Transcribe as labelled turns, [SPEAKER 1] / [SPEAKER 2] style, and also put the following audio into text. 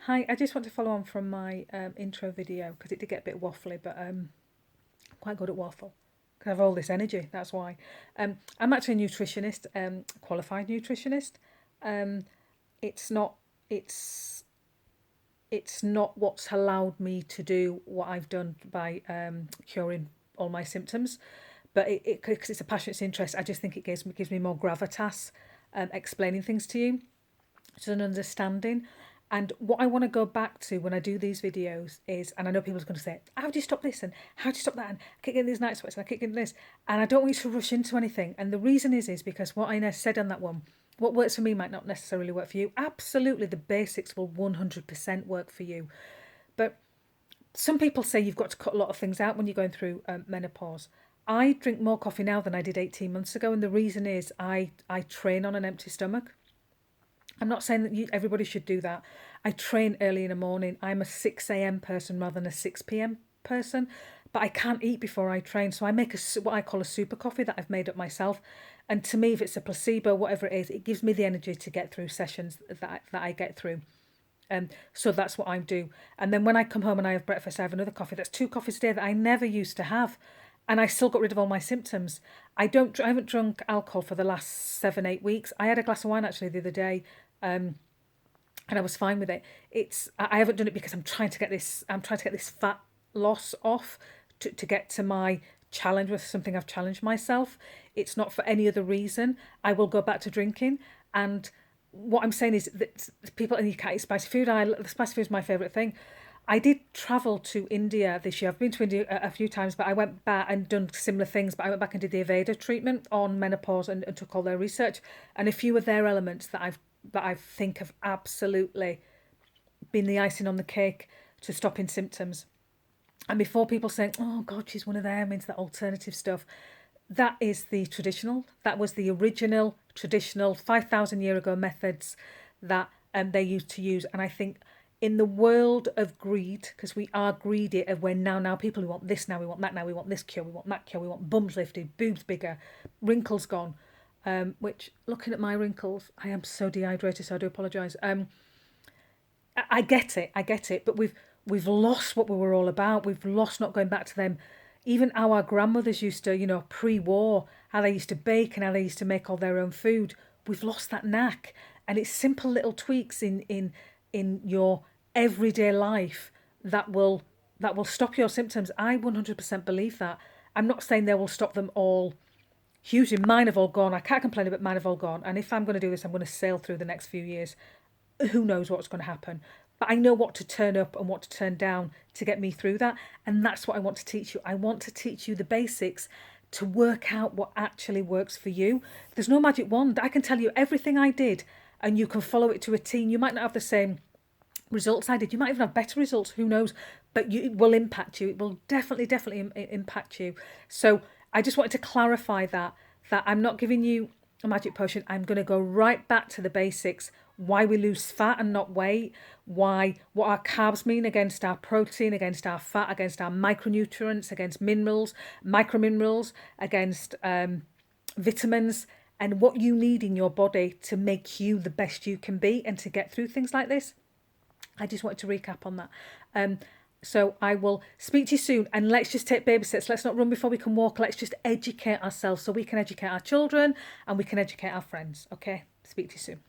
[SPEAKER 1] Hi, I just want to follow on from my intro video because it did get a bit waffly, but quite good at waffle because I have all this energy. That's why. I'm actually a nutritionist, qualified nutritionist. Um, it's not. It's it's not what's allowed me to do what I've done by curing all my symptoms, but because it's a passion, it's interest. I just think it gives me more gravitas, explaining things to you, to an understanding. And what I want to go back to when I do these videos is, and I know people are going to say, how do you stop this? And how do you stop that? And I keep getting these night sweats and I keep getting this. And I don't want you to rush into anything. And the reason is because what I said on that one, what works for me might not necessarily work for you. Absolutely, the basics will 100% work for you. But some people say you've got to cut a lot of things out when you're going through menopause. I drink more coffee now than I did 18 months ago. And the reason is I train on an empty stomach. I'm not saying that everybody should do that. I train early in the morning. I'm a 6 a.m. person rather than a 6 p.m. person, but I can't eat before I train. So I make what I call a super coffee that I've made up myself. And to me, if it's a placebo, whatever it is, it gives me the energy to get through sessions that I get through. So that's what I do. And then when I come home and I have breakfast, I have another coffee. That's 2 coffees a day that I never used to have. And I still got rid of all my symptoms. I haven't drunk alcohol for the last 7, 8 weeks. I had a glass of wine actually the other day, and I was fine with it. I haven't done it because I'm trying to get this fat loss off to get to my challenge with something I've challenged myself. It's not for any other reason. I will go back to drinking. And what I'm saying is that people, and you can't eat spicy food. The spicy food is my favourite thing. I did travel to India this year. I've been to India a few times, but I went back and done similar things. But I went back and did the Aveda treatment on menopause and took all their research. And a few of their elements that I think have absolutely been the icing on the cake to stopping symptoms. And before people saying, "Oh God, she's one of them," into that alternative stuff, that is the traditional. That was the original traditional 5,000 year ago methods that they used to use. And I think in the world of greed, because we are greedy, of when now people who want this now, we want that now, we want this cure, we want that cure, we want bums lifted, boobs bigger, wrinkles gone. Which, looking at my wrinkles, I am so dehydrated, so I do apologise. I get it, but we've lost what we were all about. We've lost not going back to them. Even how our grandmothers used to, pre-war, how they used to bake and how they used to make all their own food. We've lost that knack, and it's simple little tweaks in your everyday life that will stop your symptoms. I 100% believe that. I'm not saying they will stop them all hugely. Mine have all gone. I can't complain about mine have all gone. And if I'm going to do this, I'm going to sail through the next few years. Who knows what's going to happen? But I know what to turn up and what to turn down to get me through that. And that's what I want to teach you. I want to teach you the basics to work out what actually works for you. There's no magic wand. I can tell you everything I did and you can follow it to a T. You might not have the same results I did. You might even have better results. Who knows? But it will impact you. It will definitely impact you. So I just wanted to clarify that I'm not giving you a magic potion. I'm going to go right back to the basics. Why we lose fat and not weight, what our carbs mean against our protein, against our fat, against our micronutrients, against minerals, microminerals, against vitamins, and what you need in your body to make you the best you can be and to get through things like this. I just wanted to recap on that. So I will speak to you soon, and let's just take baby steps. Let's not run before we can walk. Let's just educate ourselves so we can educate our children and we can educate our friends. Okay, speak to you soon.